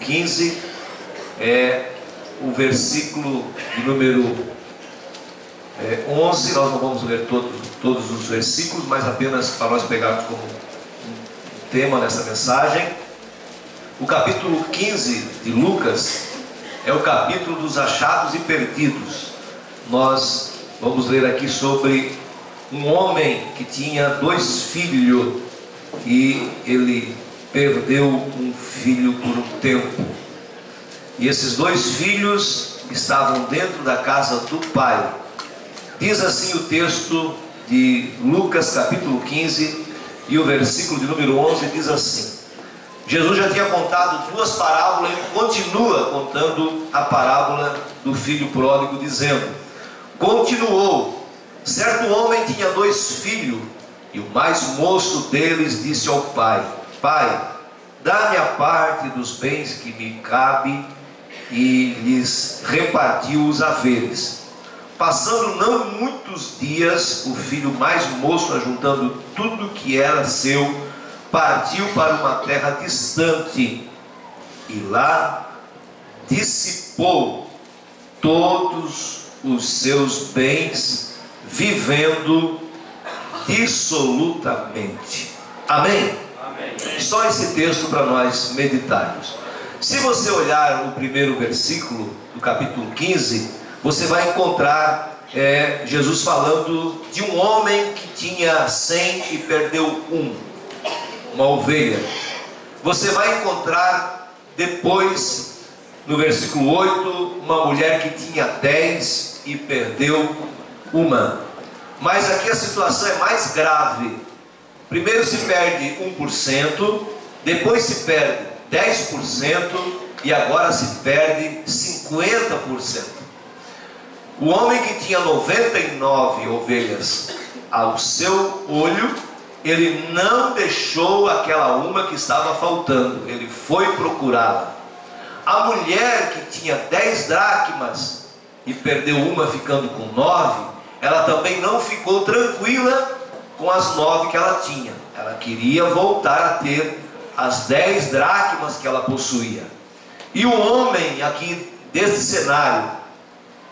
15, é o versículo de número 11. Nós não vamos ler todos os versículos, mas apenas para nós pegarmos como um tema nessa mensagem. O capítulo 15 de Lucas é o capítulo dos achados e perdidos. Nós vamos ler aqui sobre um homem que tinha 2 filhos e ele perdeu um filho por um tempo. E esses 2 filhos estavam dentro da casa do pai. Diz assim o texto de Lucas capítulo 15 e o versículo de número 11 diz assim: Jesus já tinha contado 2 parábolas e continua contando a parábola do filho pródigo, dizendo: continuou, certo homem tinha 2 filhos, e o mais moço deles disse ao pai: Pai, dá-me a parte dos bens que me cabe, e lhes repartiu os haveres. Passando não muitos dias, o filho mais moço, ajuntando tudo que era seu, partiu para uma terra distante, e lá dissipou todos os seus bens, vivendo dissolutamente. Amém? Amém. Só esse texto para nós meditarmos. Se você olhar o primeiro versículo do capítulo 15, você vai encontrar Jesus falando de um homem que tinha 100 e perdeu uma ovelha. Você vai encontrar depois, no versículo 8, uma mulher que tinha 10 e perdeu uma. Mas aqui a situação é mais grave. Primeiro se perde 1%, depois se perde 10% e agora se perde 50%. O homem que tinha 99 ovelhas ao seu olho, ele não deixou aquela uma que estava faltando, ele foi procurá-la. A mulher que tinha 10 dracmas e perdeu uma, ficando com 9, ela também não ficou tranquila com as 9 que ela tinha. Ela queria voltar a ter as 10 dracmas que ela possuía. E o homem aqui desse cenário,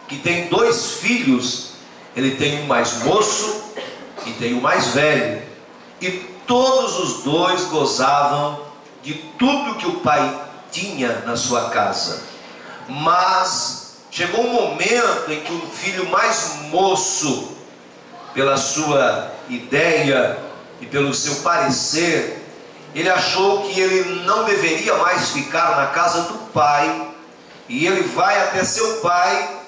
que tem 2 filhos, ele tem um mais moço e tem um mais velho, e todos os 2 gozavam de tudo que o pai tinha na sua casa. Mas chegou um momento em que o filho mais moço, pela sua ideia e pelo seu parecer, ele achou que ele não deveria mais ficar na casa do pai, e ele vai até seu pai,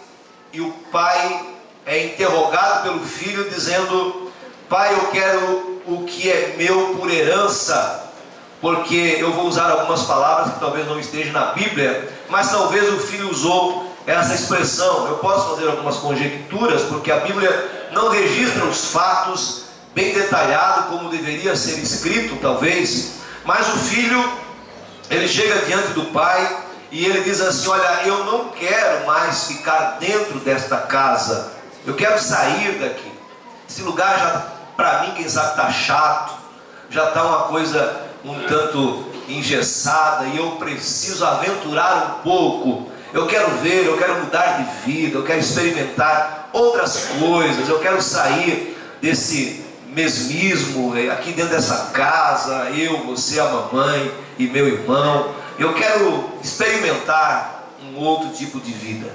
e o pai é interrogado pelo filho, dizendo: pai, eu quero o que é meu por herança. Porque eu vou usar algumas palavras que talvez não estejam na Bíblia, mas talvez o filho usou essa expressão. Eu posso fazer algumas conjecturas, porque a Bíblia não registra os fatos bem detalhado como deveria ser escrito, talvez. Mas o filho, ele chega diante do pai e ele diz assim: olha, eu não quero mais ficar dentro desta casa, eu quero sair daqui. Esse lugar já, para mim, quem sabe, está chato, já está uma coisa um tanto engessada, e eu preciso aventurar um pouco. Eu quero ver, eu quero mudar de vida, eu quero experimentar outras coisas, eu quero sair desse mesmismo aqui dentro dessa casa, eu, você, a mamãe e meu irmão. Eu quero experimentar um outro tipo de vida.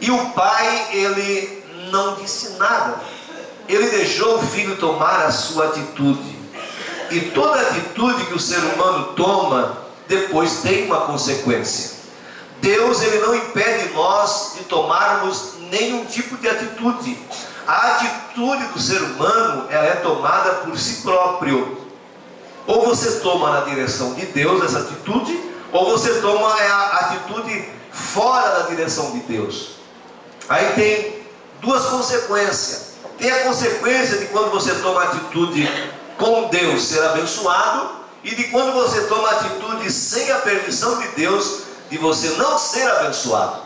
E o pai, ele não disse nada, ele deixou o filho tomar a sua atitude. E toda atitude que o ser humano toma, depois tem uma consequência. Deus, ele não impede nós de tomarmos nenhum tipo de atitude. A atitude do ser humano, ela é tomada por si próprio. Ou você toma na direção de Deus essa atitude, ou você toma a atitude fora da direção de Deus. Aí tem 2 consequências. Tem a consequência de quando você toma atitude com Deus, ser abençoado, e de quando você toma atitude sem a permissão de Deus, de você não ser abençoado.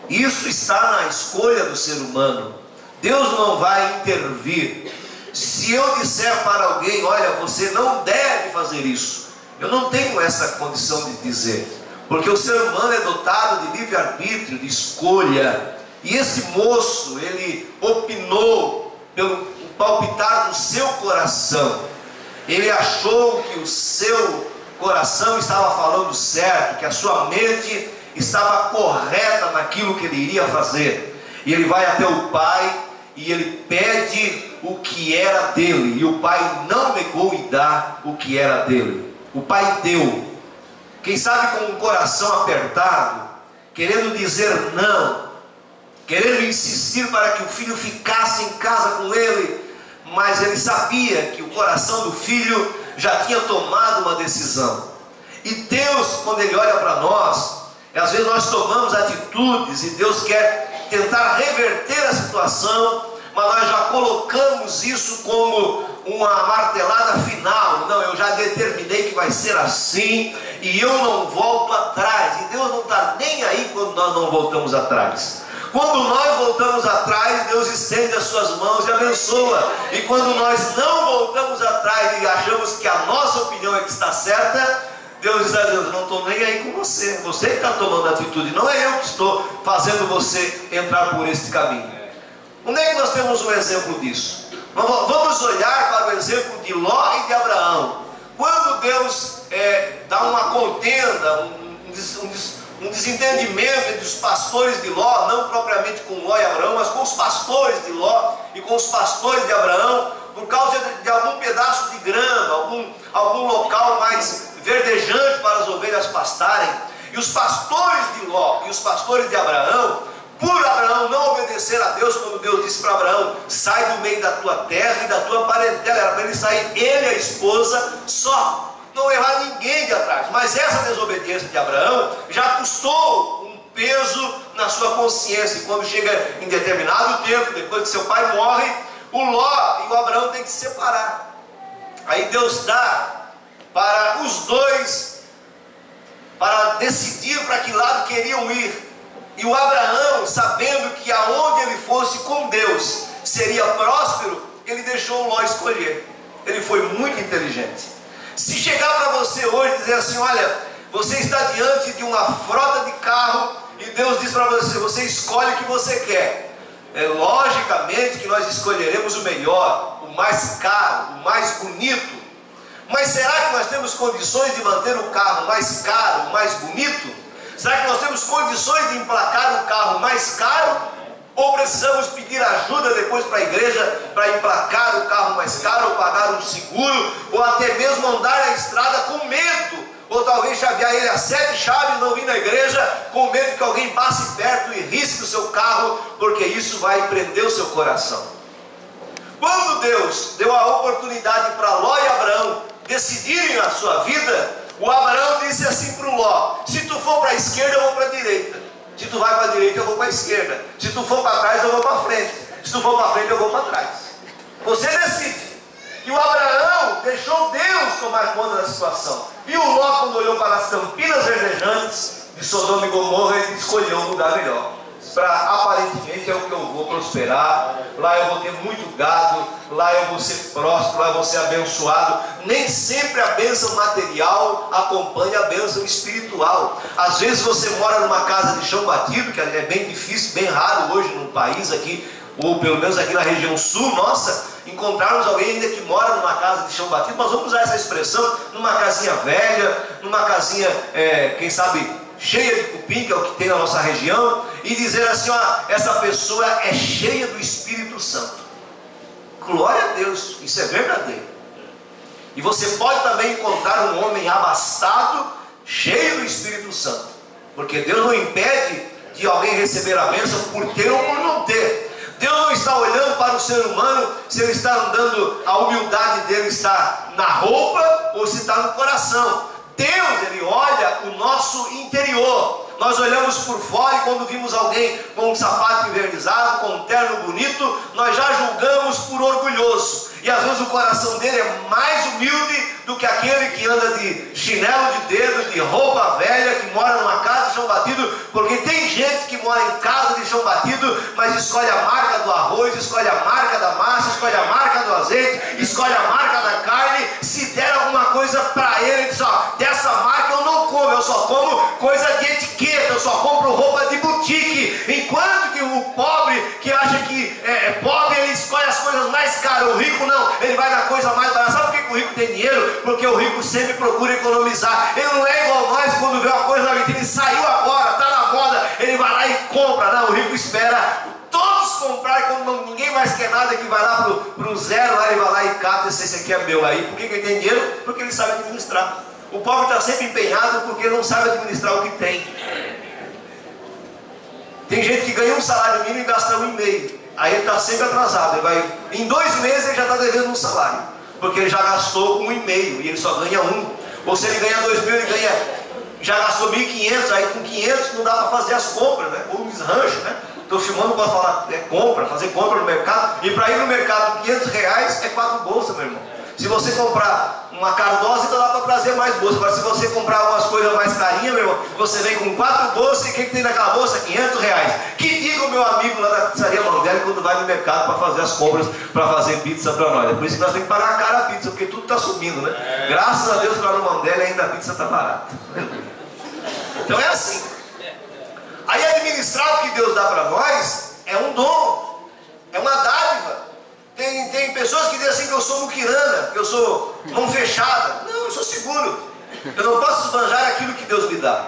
Isso está na escolha do ser humano. Deus não vai intervir. Se eu disser para alguém: olha, você não deve fazer isso, eu não tenho essa condição de dizer, porque o ser humano é dotado de livre-arbítrio, de escolha. E esse moço, ele opinou pelo palpitar do seu coração. Ele achou que o seu coração estava falando certo, que a sua mente estava correta naquilo que ele iria fazer. E ele vai até o pai e ele pede o que era dele, e o pai não negou em dar o que era dele. O pai deu, quem sabe com um coração apertado, querendo dizer não, querendo insistir para que o filho ficasse em casa com ele, mas ele sabia que o coração do filho já tinha tomado uma decisão. E Deus, quando Ele olha para nós, às vezes nós tomamos atitudes e Deus quer tentar reverter a situação, mas nós já colocamos isso como uma martelada final. Não, eu já determinei que vai ser assim e eu não volto atrás. E Deus não está nem aí quando nós não voltamos atrás. Quando nós voltamos atrás, Deus estende as suas mãos e abençoa. E quando nós não voltamos atrás e achamos que a nossa opinião é que está certa, Deus diz a Deus: não estou nem aí com você. Você que está tomando atitude, não é eu que estou fazendo você entrar por este caminho. Onde é que nós temos um exemplo disso? Vamos olhar para o exemplo de Ló e de Abraão. Quando Deus dá uma contenda, um desentendimento entre os pastores de Ló, não propriamente com Ló e Abraão, mas com os pastores de Ló e com os pastores de Abraão, por causa de algum pedaço de grama, algum local mais verdejante para as ovelhas pastarem. E os pastores de Ló e os pastores de Abraão, por Abraão não obedecer a Deus, quando Deus disse para Abraão: sai do meio da tua terra e da tua parentela, era para ele sair, ele e a esposa só, não levar ninguém de atrás. Mas essa desobediência de Abraão já custou um peso na sua consciência. E quando chega em determinado tempo, depois que seu pai morre, o Ló e o Abraão têm que se separar. Aí Deus dá para os dois para decidir para que lado queriam ir. E o Abraão, sabendo que aonde ele fosse com Deus seria próspero, ele deixou o Ló escolher. Ele foi muito inteligente. Se chegar para você hoje e dizer assim: olha, você está diante de uma frota de carro e Deus diz para você: você escolhe o que você quer. Logicamente que nós escolheremos o melhor, o mais caro, o mais bonito. Mas será que nós temos condições de manter o carro mais caro, mais bonito? Será que nós temos condições de emplacar o carro mais caro? Ou precisamos pedir ajuda depois para a igreja para emplacar o carro mais caro, ou pagar um seguro, ou até mesmo andar na estrada com medo, ou talvez chavear ele a 7 chaves, não vir na igreja com medo que alguém passe perto e risque o seu carro, porque isso vai prender o seu coração. Quando Deus deu a oportunidade para Ló e Abraão decidirem a sua vida, o Abraão disse assim para o Ló: se tu for para a esquerda, eu vou para a direita. Se tu vai para a direita, eu vou para a esquerda. Se tu for para trás, eu vou para frente. Se tu for para frente, eu vou para trás. Você decide. E o Abraão deixou Deus tomar conta da situação. E o Ló, quando olhou para as campinas verdejantes de Sodoma e Gomorra, ele escolheu um lugar melhor. Aparentemente é o que eu vou prosperar, lá eu vou ter muito gado, lá eu vou ser próspero, lá eu vou ser abençoado. Nem sempre a bênção material acompanha a bênção espiritual. Às vezes você mora numa casa de chão batido, que é bem difícil, bem raro hoje no país aqui, ou pelo menos aqui na região sul nossa, encontrarmos alguém ainda que mora numa casa de chão batido. Nós vamos usar essa expressão, numa casinha velha, numa casinha, quem sabe, cheia de cupim, que é o que tem na nossa região, e dizer assim: ó, essa pessoa é cheia do Espírito Santo. Glória a Deus, isso é verdadeiro. E você pode também encontrar um homem abastado, cheio do Espírito Santo, porque Deus não impede de alguém receber a bênção por ter ou por não ter. Deus não está olhando para o ser humano se ele está andando, a humildade dele está na roupa ou se está no coração. Deus, ele olha o nosso interior. Nós olhamos por fora e quando vimos alguém com um sapato envernizado, com um terno bonito, nós já julgamos por orgulhoso. E às vezes o coração dele é mais humilde do que aquele que anda de chinelo de dedo, de roupa velha, que mora numa casa de chão batido. Porque tem gente que mora em casa de chão batido, mas escolhe a marca do arroz, escolhe a marca da massa, escolhe a marca do azeite, escolhe a marca da carne. Se der alguma coisa para ele, diz: ó, dessa marca eu não como, eu só como coisa de etiqueta, eu só compro roupa de boutique. Enquanto que o pobre, que acha que é pobre, ele escolhe as coisas mais caras. O rico não, ele vai na coisa mais barata. Sabe por que o rico tem dinheiro? Porque o rico sempre procura economizar. Ele não é igual nós, quando vê uma coisa na vitrine, saiu agora, está na moda, ele vai lá e compra. Não, o rico espera todos comprar, e quando ninguém mais quer nada, que vai lá pro zero, lá ele vai lá e capta, esse aqui é meu. Aí, por que ele tem dinheiro? Porque ele sabe administrar. O pobre está sempre empenhado porque ele não sabe administrar o que tem. Tem gente que ganha um salário mínimo e gasta 1,5. Aí ele está sempre atrasado. Ele vai, em 2 meses ele já está devendo um salário, porque ele já gastou 1,5 e ele só ganha 1. Ou se ele ganha 2.000, ele já gastou 1.500. Aí com 500 não dá para fazer as compras, né? Ou desrancho, né? Estou filmando para falar, fazer compra no mercado. E para ir no mercado com R$500 é 4 bolsas, meu irmão. Se você comprar uma cardosa, então dá para trazer mais bolsas. Agora, se você comprar algumas coisas mais carinhas, meu irmão, você vem com 4 bolsas e o que tem naquela bolsa? R$500. Que diga o meu amigo lá da pizzaria Mandela quando vai no mercado para fazer as compras, para fazer pizza para nós. É por isso que nós temos que pagar cara a pizza, porque tudo está subindo, né? Graças a Deus, lá no Mandela ainda a pizza está barata. Então é assim. Aí administrar o que Deus dá para nós é um dom, é uma dádiva. Tem pessoas que dizem assim que eu sou muquirana, que eu sou mão fechada. Não, eu sou seguro. Eu não posso esbanjar aquilo que Deus me dá.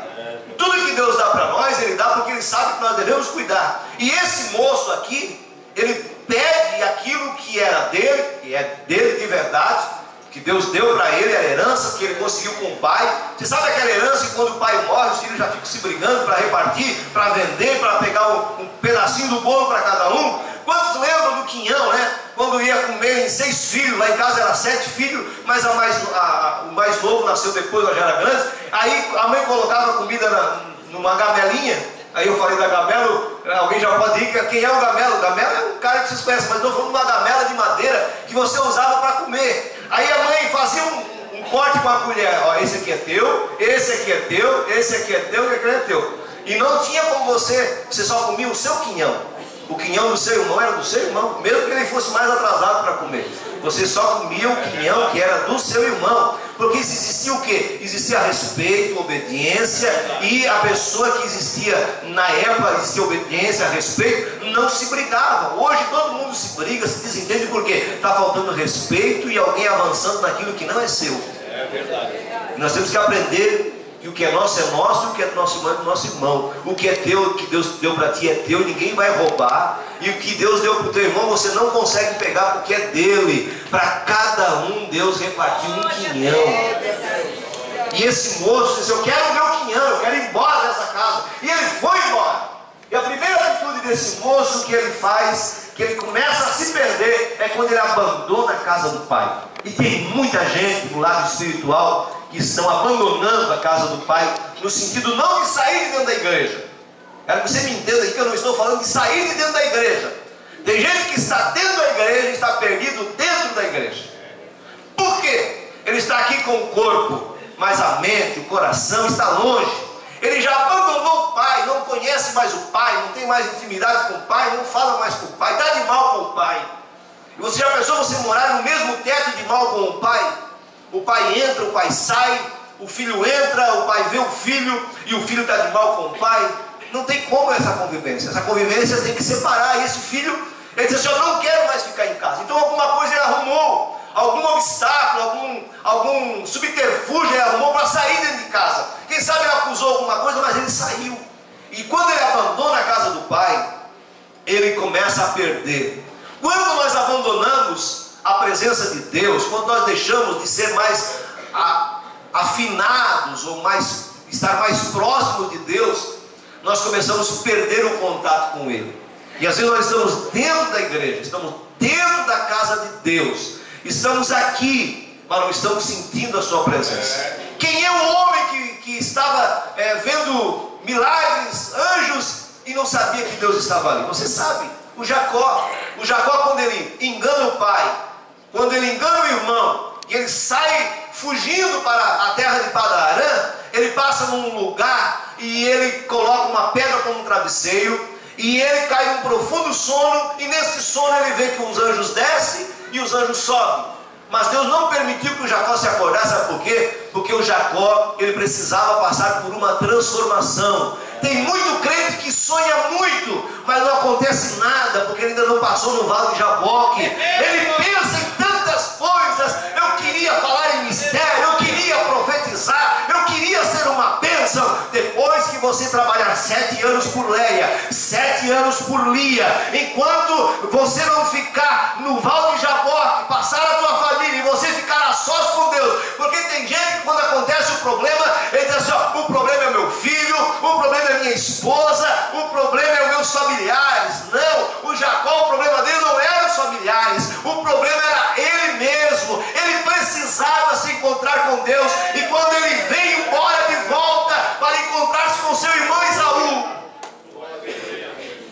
Tudo que Deus dá para nós, Ele dá porque Ele sabe que nós devemos cuidar. E esse moço aqui, ele pede aquilo que era dele, que é dele de verdade, que Deus deu para ele, a herança que ele conseguiu com o pai. Você sabe aquela herança que quando o pai morre, os filhos já ficam se brigando para repartir, para vender, para pegar um pedacinho do bolo para cada um? Quantos lembram do Quinhão, né? Quando ia comer em 6 filhos, lá em casa era 7 filhos, mas o mais novo nasceu depois, nós já era grande. Aí a mãe colocava a comida numa gamelinha. Aí eu falei da gamela, alguém já pode ir, quem é o gamelo? O gamelo é um cara que vocês conhecem, mas eu estou falando de uma gamela de madeira que você usava para comer. Aí a mãe fazia um corte com a colher, ó, esse aqui é teu, esse aqui é teu, esse aqui é teu, esse aqui é teu. E não tinha como você só comia o seu quinhão. O quinhão do seu irmão era do seu irmão, mesmo que ele fosse mais atrasado para comer. Você só comia o quinhão que era do seu irmão. Porque existia o quê? Existia respeito, obediência, e a pessoa que existia na época, existia obediência, respeito, não se brigava. Hoje todo mundo se briga, se desentende porque está faltando respeito e alguém avançando naquilo que não é seu. É verdade. Nós temos que aprender que o que é nosso, e o que é do nosso irmão é do nosso irmão. O que é teu, o que Deus deu para ti é teu, ninguém vai roubar. E o que Deus deu para o teu irmão, você não consegue pegar porque é dele. Para cada um, Deus repartiu um quinhão. E esse moço disse, eu quero o meu quinhão, eu quero ir embora dessa casa. E ele foi embora. E a primeira atitude desse moço que ele faz, que ele começa a se perder, é quando ele abandona a casa do pai. E tem muita gente do lado espiritual que estão abandonando a casa do pai, no sentido não de sair de dentro da igreja. Quero que você me entenda aqui que eu não estou falando de sair de dentro da igreja. Tem gente que está dentro da igreja e está perdido dentro da igreja. Por quê? Ele está aqui com o corpo, mas a mente, o coração está longe. Ele já abandonou o pai, não conhece mais o pai, não tem mais intimidade com o pai, não fala mais com o pai, está de mal com o pai. E você já pensou você morar no mesmo teto de mal com o pai? O pai entra, o pai sai, o filho entra, o pai vê o filho e o filho está de mal com o pai. Não tem como essa convivência. Essa convivência tem que separar. E esse filho, ele diz assim, eu não quero mais ficar em casa. Então alguma coisa ele arrumou, algum obstáculo, algum subterfúgio ele arrumou para sair dentro de casa. Quem sabe ele acusou alguma coisa, mas ele saiu. E quando ele abandona a casa do pai, ele começa a perder. Quando nós abandonamos a presença de Deus, quando nós deixamos de ser mais afinados ou estar mais próximos de Deus, nós começamos a perder o contato com Ele. E às vezes nós estamos dentro da igreja, estamos dentro da casa de Deus, estamos aqui, mas não estamos sentindo a sua presença. Quem é o homem que estava vendo milagres, anjos, e não sabia que Deus estava ali? Você sabe, o Jacó. O Jacó, quando ele engana o pai, quando ele engana o irmão, e ele sai fugindo para a terra de Padarã, ele passa num lugar e ele coloca uma pedra como um travesseiro, e ele cai num profundo sono, e nesse sono ele vê que os anjos descem e os anjos sobem. Mas Deus não permitiu que o Jacó se acordasse, sabe por quê? Porque o Jacó, ele precisava passar por uma transformação. Tem muito crente que sonha muito, mas não acontece nada, porque ele ainda não passou no vale de Jaboque. Ele pensa em tantas coisas. Eu queria falar em mistério, eu queria profetizar, eu queria ser uma bênção. Depois que você trabalhar 7 anos por Leia, 7 anos por Lia, enquanto você não ficar no vale de Jaboque, passar a tua família e você ficar a sós com Deus, porque tem gente que quando acontece o problema, ele diz assim, ó, o problema é meu filho, o problema é minha esposa, o problema é os meus familiares. Não, o Jacó, o problema dele não era os familiares, o problema era ele mesmo. Ele precisava se encontrar com Deus, e quando ele veio embora de volta para encontrar-se com seu irmão Esaú,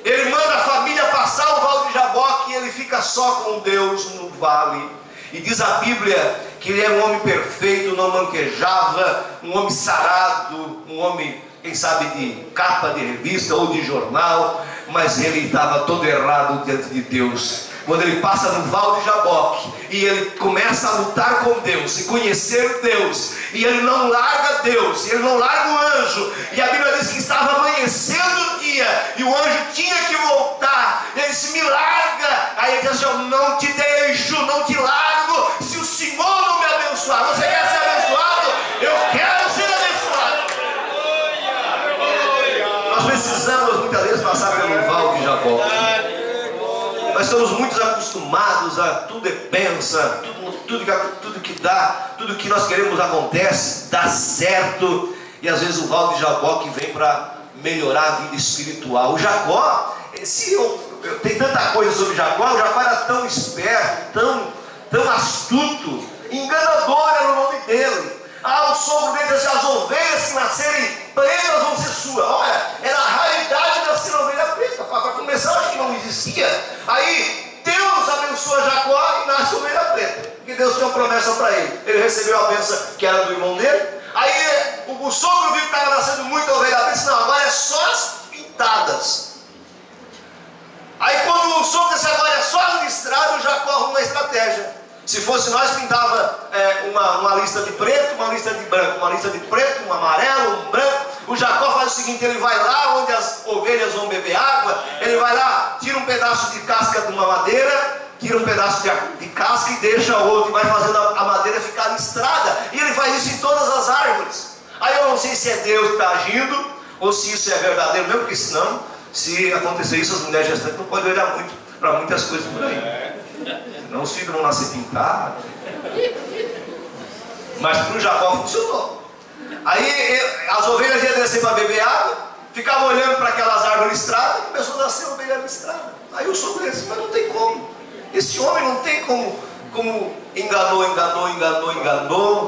ele manda a família passar o vale de Jaboque e ele fica só com Deus no vale. E diz a Bíblia que ele era um homem perfeito, não manquejava, um homem sarado, um homem, quem sabe, de capa de revista ou de jornal, mas ele estava todo errado diante de Deus. Quando ele passa no vale de Jaboque e ele começa a lutar com Deus e conhecer Deus, e ele não larga Deus, ele não larga o anjo, e a Bíblia diz que estava amanhecendo o dia e o anjo tinha que voltar. Ele disse, me larga. Aí ele diz assim, eu não te deixo, não te largo, se o Senhor não me abençoar. Você quer ser abençoado? Eu quero ser abençoado. Nós precisamos muitas vezes passar pelo vale de Jaboque. Nós estamos muito acostumados a tudo é benção, tudo que dá, tudo que nós queremos acontece, dá certo. E às vezes o vale de Jaboque vem para melhorar a vida espiritual. O Jacó, tem tanta coisa sobre Jacó. O Jacó era tão esperto, tão astuto, enganador era o nome dele. O sogro dele disse assim, as ovelhas que nascerem pretas vão ser suas. Olha, era a raridade nascer ovelha preta. Para começar, acho que não existia. Aí Deus abençoa Jacó e nasce ovelha preta, porque Deus tinha uma promessa para ele. Ele recebeu a bênção que era do irmão dele. Aí o sogro viu que estava nascendo muita ovelha preta, disse, não, agora é só as pintadas. Aí quando o sogro disse, agora é só as listradas, o Jacó arruma uma estratégia. Se fosse nós, pintava uma lista de preto, uma lista de branco, uma lista de preto, um amarelo, um branco. O Jacó faz o seguinte, ele vai lá onde as ovelhas vão beber água, ele vai lá, tira um pedaço de casca de uma madeira, tira um pedaço de casca e deixa outro, e vai fazendo a madeira ficar listrada, e ele faz isso em todas as árvores. Aí eu não sei se é Deus que está agindo, ou se isso é verdadeiro mesmo, porque senão, se acontecer isso, as mulheres gestantes não podem olhar muito para muitas coisas por aí. Senão os filhos vão nascer pintados. Mas para o Jacó funcionou. Aí as ovelhas iam descer para beber água, ficavam olhando para aquelas árvores listradas, e começou a nascer ovelha listrada. Aí o sogro disse, mas não tem como. Esse homem não tem como enganou,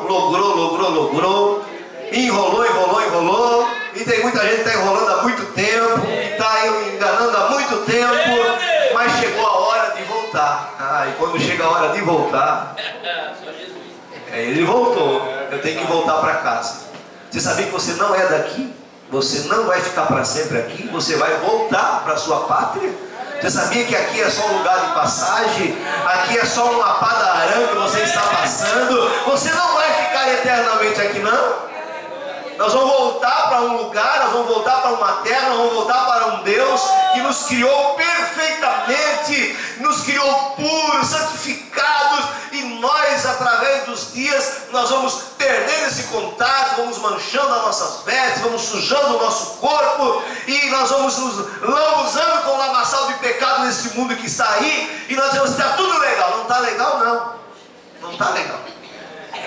logrou, enrolou, e tem muita gente que está enrolando há muito tempo, e está enganando há muito tempo, mas chegou a hora de voltar. E quando chega a hora de voltar, ele voltou. Eu tenho que voltar para casa. Você sabia que você não é daqui? Você não vai ficar para sempre aqui? Você vai voltar para a sua pátria? Você sabia que aqui é só um lugar de passagem? Aqui é só um lapá da arame que você está passando? Você não vai ficar eternamente aqui, não? Nós vamos voltar para um lugar, nós vamos voltar para uma terra, nós vamos voltar para um Deus que nos criou perfeitamente, nos criou puros, santificados, e nós, através dos dias, nós vamos perdendo esse contato, vamos manchando as nossas vestes, vamos sujando o nosso corpo, e nós vamos nos lambuzando com o lamaçal de pecado nesse mundo que está aí, e nós vamos estar tudo legal. Não está legal, não. Não está legal.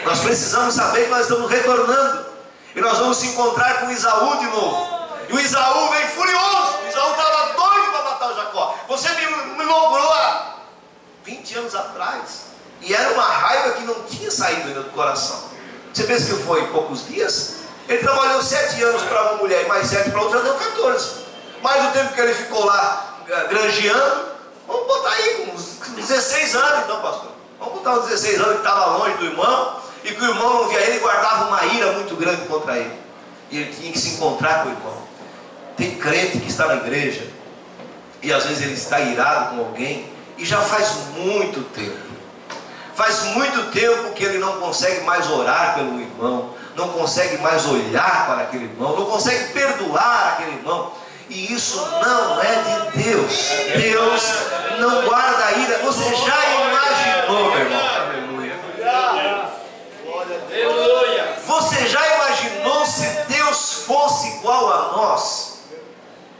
Nós precisamos saber que nós estamos retornando. E nós vamos se encontrar com Esaú de novo. E o Esaú vem furioso. O Esaú estava doido para matar o Jacó. Você me logrou há 20 anos atrás. E era uma raiva que não tinha saído ainda do coração. Você pensa que foi poucos dias? Ele trabalhou 7 anos para uma mulher e mais 7 para outra, deu 14. Mais o tempo que ele ficou lá granjeando, vamos botar aí uns 16 anos então, pastor. Vamos botar uns 16 anos que estava longe do irmão. E que o irmão não via ele, guardava uma ira muito grande contra ele. E ele tinha que se encontrar com o irmão. Tem crente que está na igreja e às vezes ele está irado com alguém, e já faz muito tempo. Faz muito tempo que ele não consegue mais orar pelo irmão, não consegue mais olhar para aquele irmão, não consegue perdoar aquele irmão. E isso não é de Deus. Deus não guarda a ira. Você já imaginou, meu irmão? Você já imaginou se Deus fosse igual a nós?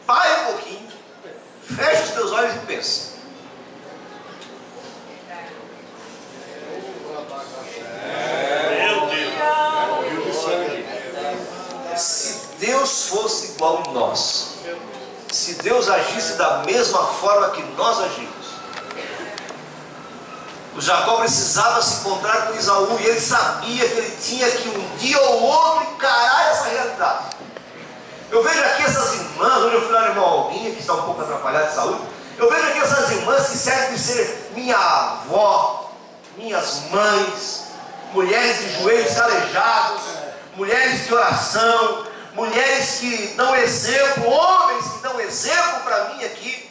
Pare um pouquinho, feche os teus olhos e pensa. Se Deus fosse igual a nós, se Deus agisse da mesma forma que nós agimos, o Jacó precisava se encontrar com Esaú, e ele sabia que ele tinha que um dia ou outro encarar essa realidade. Eu vejo aqui essas irmãs, hoje eu fui lá no irmão Albinha, que está um pouco atrapalhado de saúde. Eu vejo aqui essas irmãs que servem de ser minha avó, minhas mães, mulheres de joelhos calejados, mulheres de oração, mulheres que dão exemplo, homens que dão exemplo para mim aqui.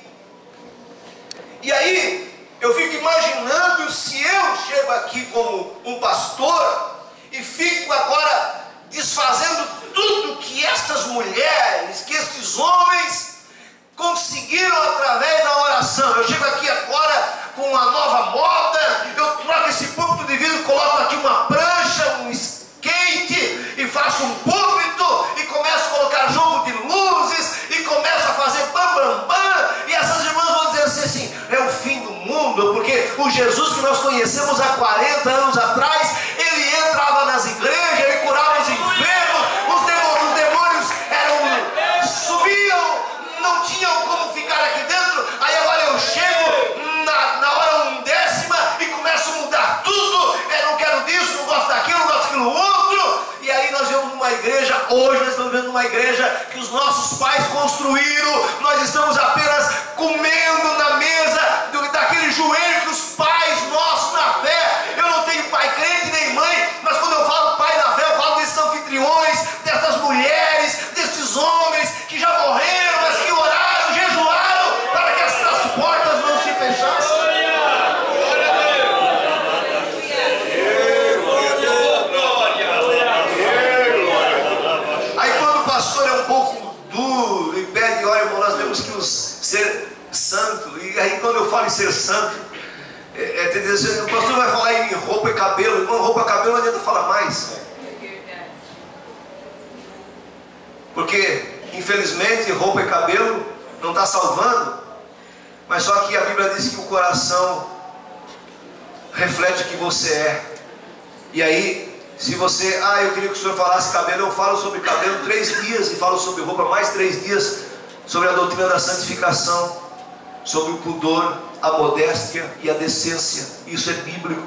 E aí eu fico imaginando se eu chego aqui como um pastor e fico agora desfazendo tudo que estas mulheres, que estes homens conseguiram através da oração. Eu chego aqui agora com uma nova moda, eu troco esse púlpito de vidro, coloco aqui uma prancha, um skate, e faço um púlpito, e começo a colocar jogo de luzes, e começo a fazer bam, bam, bam, e essas irmãs vão dizer assim, é o fim do mundo, porque o Jesus que nós conhecemos há 40 anos atrás, ele entrava nas igrejas, ele curava os enfermos, os demônios subiam, não tinham como ficar aqui dentro. Aí agora eu chego na hora 1/10 e começo a mudar tudo. Eu não quero disso, não gosto daquilo, não gosto daquilo outro. E aí nós vemos uma igreja, hoje nós estamos vendo uma igreja que os nossos pais construíram. Nós estamos apenas comendo na mesa daquele joelho que os pais nossos na fé. Eu não tenho pai crente nem mãe, mas quando eu falo pai na fé, eu falo desses anfitriões, dessas mulheres, desses homens que já morreram, mas que oraram, jejuaram para que essas portas não se fechassem. Aí quando o pastor é um pouco duro e pede, olha irmão, nós temos que ser santo. E aí quando eu falo em ser santo, o pastor vai falar em roupa e cabelo. Irmão, roupa e cabelo não adianta falar mais, porque infelizmente roupa e cabelo não está salvando. Mas só que a Bíblia diz que o coração reflete o que você é. E aí, se você, eu queria que o senhor falasse cabelo, eu falo sobre cabelo 3 dias, e falo sobre roupa mais 3 dias, sobre a doutrina da santificação, sobre o pudor, a modéstia e a decência. Isso é bíblico.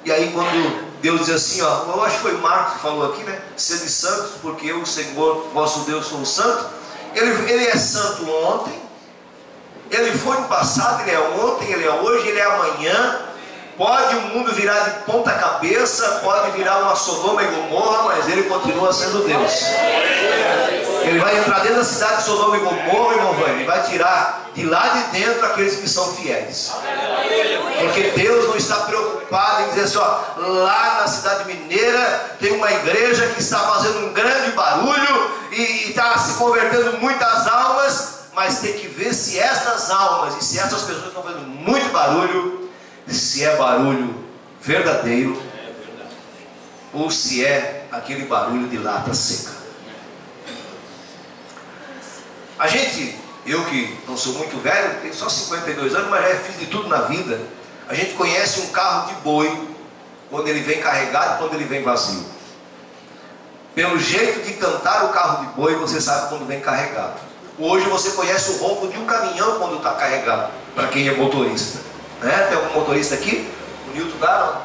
E aí quando Deus diz assim, eu acho que foi Marcos que falou aqui, né? Sede santos, porque eu, o Senhor, vosso Deus, sou santo. Ele é santo ontem, ele foi no passado, ele é ontem, ele é hoje, ele é amanhã. Pode o mundo virar de ponta cabeça, pode virar uma Sodoma e Gomorra, mas ele continua sendo Deus. Ele vai entrar dentro da cidade de Sodoma e Gomorra, irmão, ele vai tirar de lá de dentro aqueles que são fiéis. Porque Deus não está preocupado em dizer assim, lá na cidade mineira tem uma igreja que está fazendo um grande barulho e está se convertendo muitas almas, mas tem que ver se estas almas e se essas pessoas estão fazendo muito barulho, se é barulho verdadeiro ou se é aquele barulho de lata seca. A gente, eu que não sou muito velho, tenho só 52 anos, mas já fiz de tudo na vida. A gente conhece um carro de boi quando ele vem carregado e quando ele vem vazio. Pelo jeito de cantar o carro de boi, você sabe quando vem carregado. Hoje você conhece o ronco de um caminhão quando está carregado, para quem é motorista, né? Tem algum motorista aqui? O Nilton dá,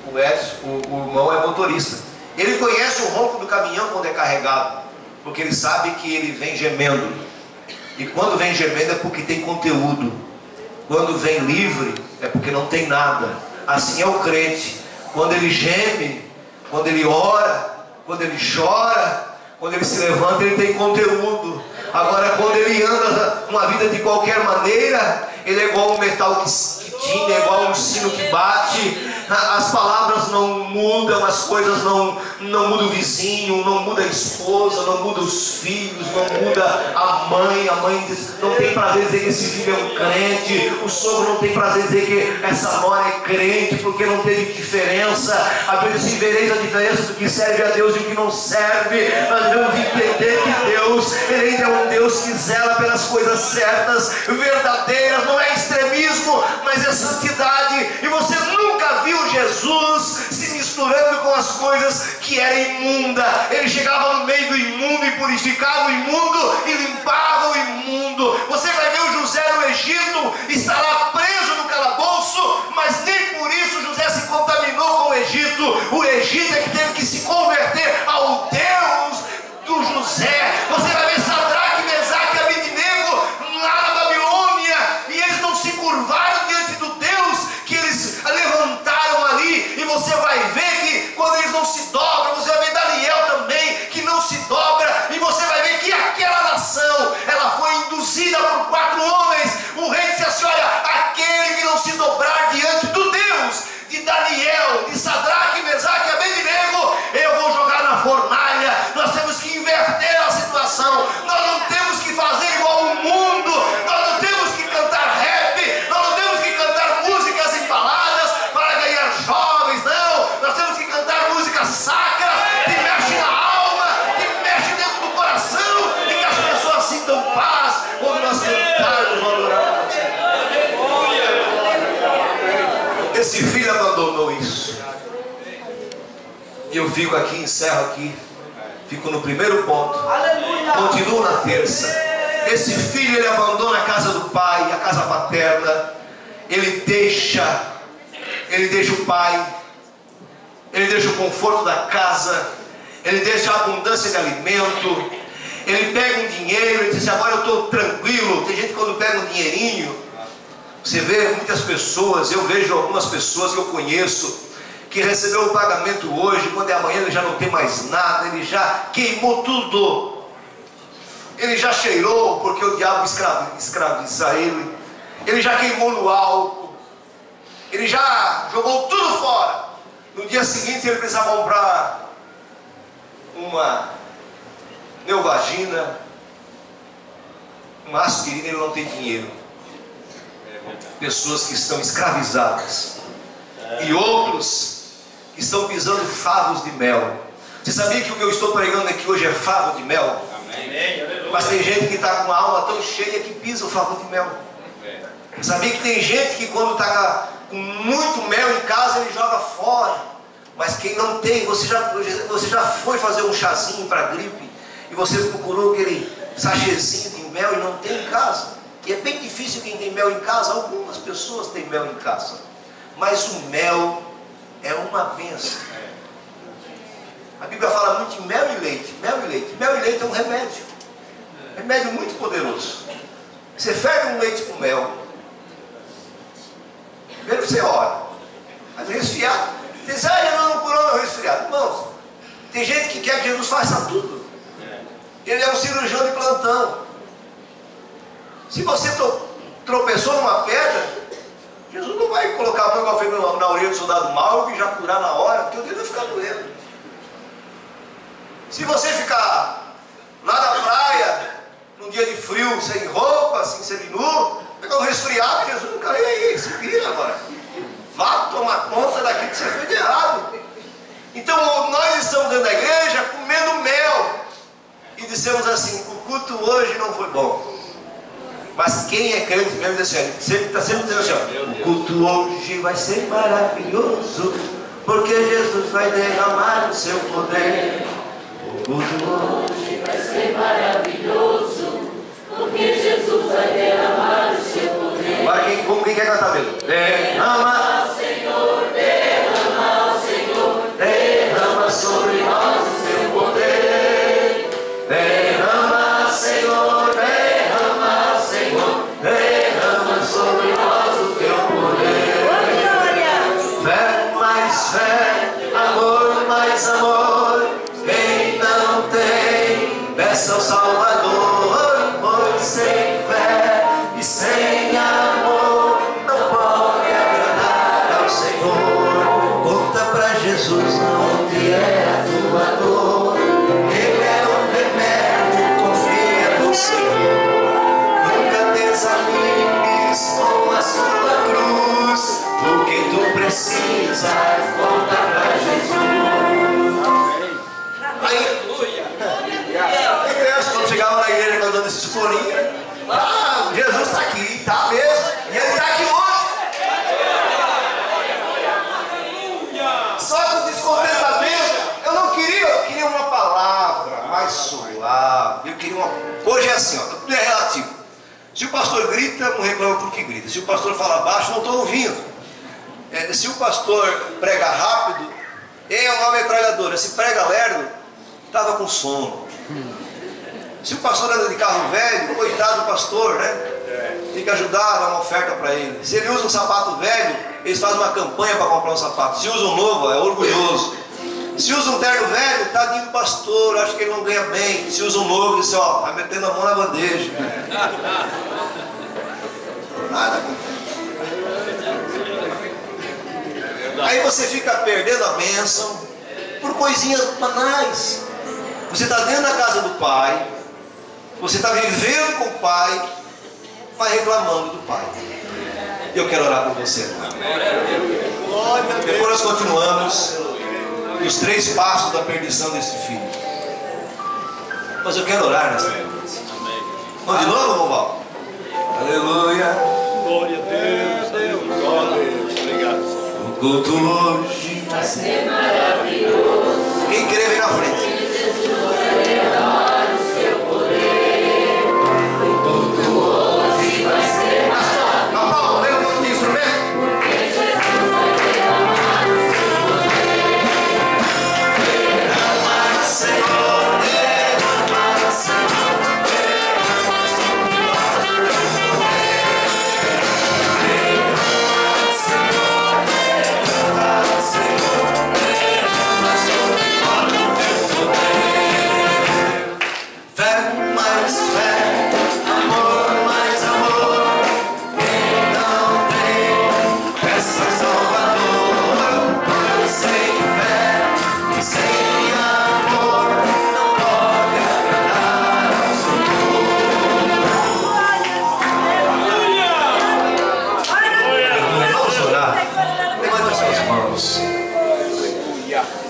o Edson, o irmão é motorista. Ele conhece o ronco do caminhão quando é carregado, porque ele sabe que ele vem gemendo. E quando vem gemendo é porque tem conteúdo. Quando vem livre é porque não tem nada. Assim é o crente. Quando ele geme, quando ele ora, quando ele chora, quando ele se levanta, ele tem conteúdo. Agora quando ele anda uma vida de qualquer maneira, ele é igual um metal que tinha, é igual um sino que bate, as palavras não mudam, as coisas não mudam o vizinho, não muda a esposa, não muda os filhos, não muda a mãe não tem prazer em dizer que esse filho é um crente, o sogro não tem prazer em dizer que essa nora é crente, porque não teve diferença. A Bíblia diz: vereis a diferença do que serve a Deus e do que não serve. Nós devemos entender que Deus, Ele ainda é um Deus que zela pelas coisas certas, verdadeiras, não é extremismo, mas é santidade. E você nunca viu Jesus se misturando com as coisas que eram imundas. Ele chegava no meio do imundo e purificava o imundo e limpava o imundo. Você vai ver o José no Egito, está lá preso no calabouço, mas nem por isso José se contaminou com o Egito. O Egito é que teve que se converter ao Deus do José. Você vai ver Sadraque, Mesaque e Abednego lá na Babilônia, e eles não se curvaram diante do Deus que eles levantaram ali. E você vai ver que quando eles não se dobram, você vai ver Daniel também, que não se dobra, e você vai ver que aquela nação, ela foi induzida por 4 homens. O rei disse assim: olha, aquele que não se dobrar diante do Deus de Daniel, de Sadraque, Mesaque e Abednego, eu vou jogar na fornalha. Nós temos que inverter a situação. Nós não temos que fazer igual o mundo. Nós não temos que cantar rap. Nós não temos que cantar músicas embaladas para ganhar jovens. Não, nós temos que cantar músicas sacras, que mexem na alma, que mexem dentro do coração, e que as pessoas sintam paz quando nós cantarmos, adorarmos. Esse filho abandonou isso. E eu fico aqui, encerro aqui, fico no primeiro ponto, continuo na terça. Esse filho, ele abandona a casa do pai, a casa paterna. Ele deixa o pai, ele deixa o conforto da casa, ele deixa a abundância de alimento. Ele pega um dinheiro e diz: agora eu estou tranquilo. Tem gente que quando pega um dinheirinho, você vê muitas pessoas, eu vejo algumas pessoas que eu conheço, que recebeu o pagamento hoje, quando é amanhã ele já não tem mais nada, ele já queimou tudo, ele já cheirou, porque o diabo escraviza ele já queimou no álcool, ele já jogou tudo fora. No dia seguinte ele precisa comprar uma Neovagina, uma aspirina, ele não tem dinheiro. Pessoas que estão escravizadas, e outros que estão pisando favos de mel. Você sabia que o que eu estou pregando aqui hoje é favo de mel? Amém. Mas tem gente que está com a alma tão cheia que pisa o favo de mel. Sabia que tem gente que quando está com muito mel em casa ele joga fora. Mas quem não tem, você já foi fazer um chazinho para gripe e você procurou aquele sachêzinho de mel e não tem em casa. E é bem difícil quem tem mel em casa. Algumas pessoas têm mel em casa, mas o mel é uma bênção. A Bíblia fala muito de mel e leite. Mel e leite. Mel e leite é um remédio. Remédio muito poderoso. Você ferve um leite com mel. Primeiro você ora. Mas resfriado. Você diz: ah, não curou meu resfriado. Irmãos, tem gente que quer que Jesus faça tudo. Ele é um cirurgião de plantão. Se você tropeçou numa pedra, Jesus não vai colocar a mão igual fez na orelha do soldado mau e já curar na hora, porque o dedo vai ficar doendo. Se você ficar lá na praia, num dia de frio, sem roupa, assim, seminu, pegar um resfriado, Jesus não caiu aí, se vira agora. Vá tomar conta daquilo que você fez de errado. Então nós estamos dentro da igreja comendo mel e dissemos assim: o culto hoje não foi bom. Mas quem é crente mesmo diz assim, está sempre dizendo assim: o culto hoje vai ser maravilhoso, porque Jesus vai derramar o seu poder. O culto hoje vai ser maravilhoso, porque Jesus vai derramar o seu poder. Vai, como quem quer cantar mesmo? Derrama, Senhor, derrama, Senhor, derrama sobre nós o seu poder. Derrama, Senhor, derrama, Senhor, derrama sobre nós o teu poder. Fé mais fé, amor mais amor. Quem não tem, peça ao Salvador. esses corinhos. Ah, Jesus está aqui, está mesmo. E Ele está aqui hoje. Só que o descontentamento, eu não queria, eu queria uma palavra mais suave. Eu queria uma... Hoje é assim, ó, tudo é relativo. Se o pastor grita, não reclama porque grita. Se o pastor fala baixo, não estou ouvindo. Se o pastor prega rápido, é uma metralhadora. Se prega lerdo, estava com sono. Se o pastor anda de carro velho, coitado do pastor, né? Tem que ajudar a dar uma oferta para ele. Se ele usa um sapato velho, eles fazem uma campanha para comprar um sapato. Se usa um novo, é orgulhoso. Se usa um terno velho, tadinho do pastor, acho que ele não ganha bem. Se usa um novo, diz, ó, tá metendo a mão na bandeja. Nada. Aí você fica perdendo a bênção por coisinhas banais. Você está dentro da casa do Pai, você está vivendo com o Pai, mas reclamando do Pai. Eu quero orar por você. Depois nós continuamos os 3 passos da perdição desse filho. Mas eu quero orar nessa noite. Vamos de novo, Romualdo? Aleluia. Glória a Deus, Deus, glória a Deus. Obrigado. O culto hoje vai ser maravilhoso. Quem crê, vem na frente.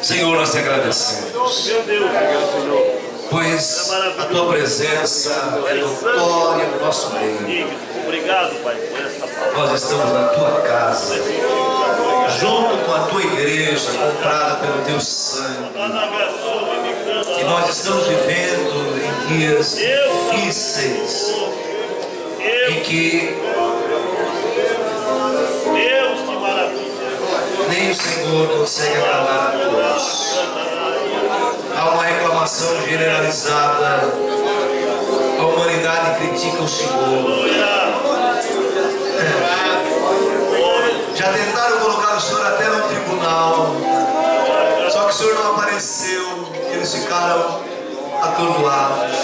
Senhor, nós te agradecemos, pois a tua presença é notória no nosso meio. Obrigado, Pai, por esta palavra. Nós estamos na tua casa, junto com a tua igreja, comprada pelo teu sangue. E nós estamos vivendo em dias difíceis, em que Deus, que maravilha. nem o Senhor consegue acabar a todos. Há uma reclamação generalizada. A humanidade critica o Senhor. Já tentaram colocar o Senhor até no tribunal, só que o Senhor não apareceu. Eles ficaram atordoados.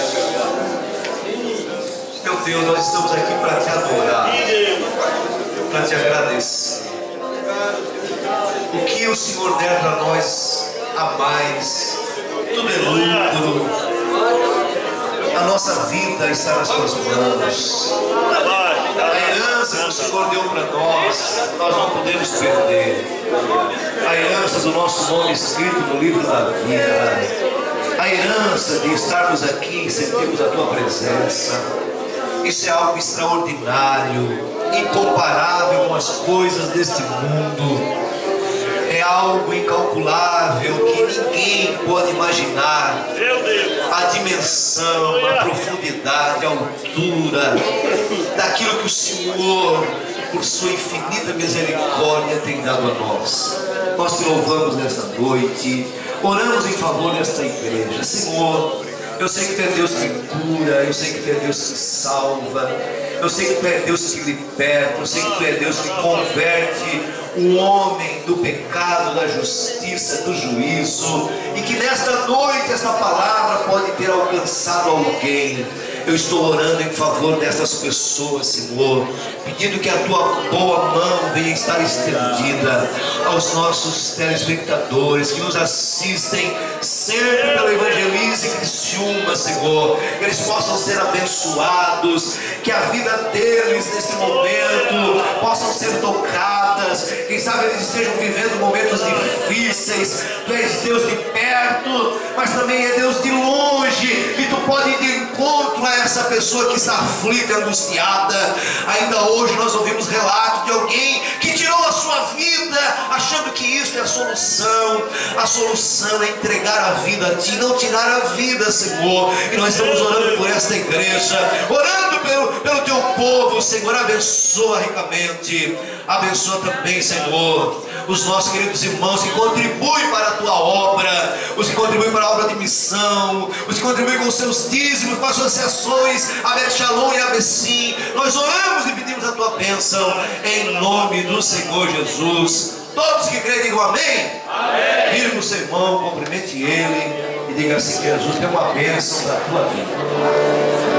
Meu Deus, nós estamos aqui para te adorar, para te agradecer. O que o Senhor der para nós a mais, tudo é lucro. A nossa vida está nas tuas mãos. A herança que o Senhor deu para nós não podemos perder. A herança do nosso nome escrito no livro da vida. A herança de estarmos aqui e sentirmos a tua presença. Isso é algo extraordinário, incomparável com as coisas deste mundo. É algo incalculável que ninguém pode imaginar. A dimensão, a profundidade, a altura daquilo que o Senhor, por sua infinita misericórdia, tem dado a nós. Nós te louvamos nesta noite, oramos em favor desta igreja. Senhor, eu sei que tu é Deus que cura, eu sei que tu é Deus que salva, eu sei que tu é Deus que liberta, eu sei que tu é Deus que converte o homem do pecado, da justiça, do juízo, e que nesta noite esta palavra pode ter alcançado alguém. Eu estou orando em favor dessas pessoas, Senhor, pedindo que a tua boa mão venha estar estendida aos nossos telespectadores que nos assistem sempre pelo Evangelize Criciúma, Senhor, que eles possam ser abençoados, que a vida deles nesse momento possam ser tocadas. Quem sabe eles estejam vivendo momentos difíceis. Tu és Deus de perto, mas também é Deus de longe, e tu pode ir de encontro a essa pessoa que está aflita, angustiada. Ainda hoje nós ouvimos relatos de alguém que tirou a sua vida, achando que isso é a solução. A solução é entregar a vida a Ti, não tirar a vida, Senhor. E nós estamos orando por esta igreja, orando pelo Teu povo, Senhor. Abençoa ricamente, abençoa também, Senhor, os nossos queridos irmãos que contribuem para a Tua obra, os que contribuem para a obra de missão, os que contribuem com os seus dízimos, com as associações, a Bet Shalom e a Bessim. Nós oramos e pedimos a Tua bênção, em nome do Senhor Jesus. Todos que creem, digam amém. Amém. Vire para o seu irmão, cumprimente ele e diga assim: que Jesus tem uma bênção para a tua vida.